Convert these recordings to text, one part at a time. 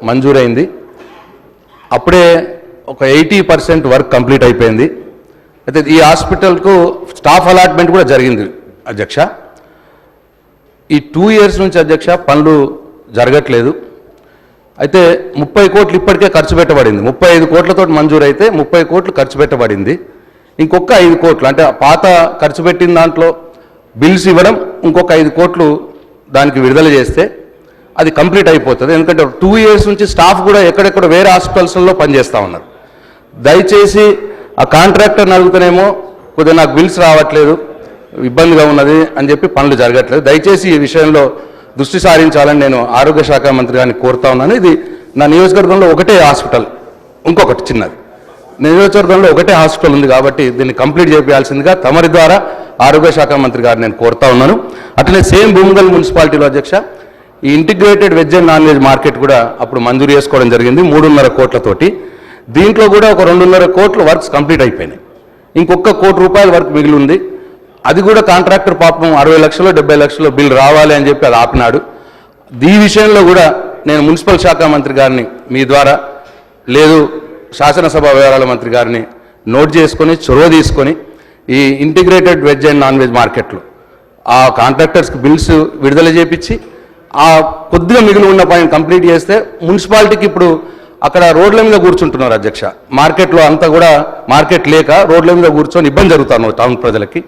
మంజూరైంది. అప్పుడే ఒక 80% work complete అయిపోయింది. అయితే ఈ హాస్పిటల్కు స్టాఫ్ అలాట్మెంట్ కూడా జరిగింది అధ్యక్ష. ఈ 2 years నుంచి అధ్యక్ష పనులు జరగట్లేదు. అయితే 30 కోట్లు ఇప్పటికే ఖర్చు పెట్టబడింది. 35 కోట్లతో మంజూరు అయితే 30 కోట్లు ఖర్చు పెట్టబడింది. ఇంకొక 5 కోట్లు అంటే పాత ఖర్చు పెట్టిన దాంట్లో బిల్స్ ఇవ్వడం, ఇంకొక 5 కోట్లు దానికి విడుదల చేస్తే అది కంప్లీట్ అయిపోతుంది. ఎందుకంటే 2 years నుంచి స్టాఫ్ కూడా ఎక్కడెక్కడ వేరే హాస్పిటల్స్లో పనిచేస్తూ ఉన్నారు. దయచేసి ఆ కాంట్రాక్టర్ని అడుగుతానేమో కొద్దిగా నాకు బిల్స్ రావట్లేదు, ఇబ్బందిగా ఉన్నది అని చెప్పి పనులు జరగట్లేదు. దయచేసి ఈ విషయంలో దృష్టి సారించాలని నేను ఆరోగ్య శాఖ మంత్రి గారిని కోరుతా ఉన్నాను. ఇది నా నియోజకవర్గంలో ఒకటే హాస్పిటల్, ఇంకొకటి చిన్నది నియోజకవర్గంలో ఒకటే హాస్పిటల్ ఉంది కాబట్టి దీన్ని కంప్లీట్ చేయాల్సిందిగా తమరి ద్వారా ఆరోగ్య శాఖ మంత్రి గారు నేను కోరుతా ఉన్నాను. అట్లనే సేమ్ భూమగల్ మున్సిపాలిటీలో అధ్యక్ష ఈ integrated veg and non veg market కూడా అప్పుడు మంజూరు చేసుకోవడం జరిగింది 3.5 కోట్లతోటి. దీంట్లో కూడా ఒక 2.5 కోట్ల వర్క్స్ కంప్లీట్ అయిపోయినాయి. ఇంకొక ₹1 కోటి వర్క్ మిగిలి ఉంది. అది కూడా కాంట్రాక్టర్ పాపం 60 లక్షలు 70 లక్షలు బిల్ రావాలి అని చెప్పి అది ఆపినాడు. ఈ విషయంలో కూడా నేను మున్సిపల్ శాఖ మంత్రి గారిని మీ ద్వారా లేదు శాసనసభ వ్యవహారాల మంత్రి గారిని నోట్ చేసుకొని చొరవ తీసుకొని ఈ integrated veg and non veg మార్కెట్లు ఆ కాంట్రాక్టర్స్కి బిల్స్ విడుదల చేపించి ఆ కొద్దిగా మిగిలి ఉన్న పని కంప్లీట్ చేస్తే మున్సిపాలిటీకి ఇప్పుడు అక్కడ రోడ్ల మీద కూర్చుంటున్నారు అధ్యక్ష. మార్కెట్లో అంతా కూడా మార్కెట్ లేక రోడ్ల మీద కూర్చొని ఇబ్బంది జరుగుతున్నారు టౌన్ ప్రజలకి.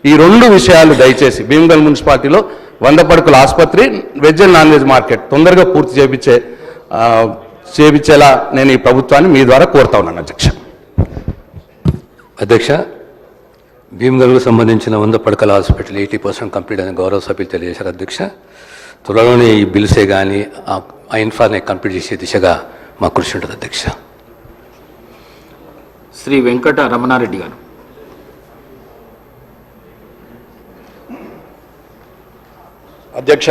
ఈ 2 విషయాలు దయచేసి భీమగల్ మున్సిపాలిటీలో 100 పడకల ఆసుపత్రి, veg and non veg market తొందరగా పూర్తి చేపించేలా నేను ఈ ప్రభుత్వాన్ని మీ ద్వారా కోరుతా ఉన్నాను అధ్యక్ష. అధ్యక్ష, భీమగల్కు సంబంధించిన 100 పడకల హాస్పిటల్ 80% కంప్లీట్ అని గౌరవ సభ్యులు తెలియజేశారు అధ్యక్ష. త్వరలోనే ఈ బిల్సే కానీ ఆ ఇన్ఫార్ని కంప్లీట్ చేసే దిశగా మా కృషి ఉంటుంది అధ్యక్ష. శ్రీ వెంకట రమణారెడ్డి గారు. అధ్యక్ష,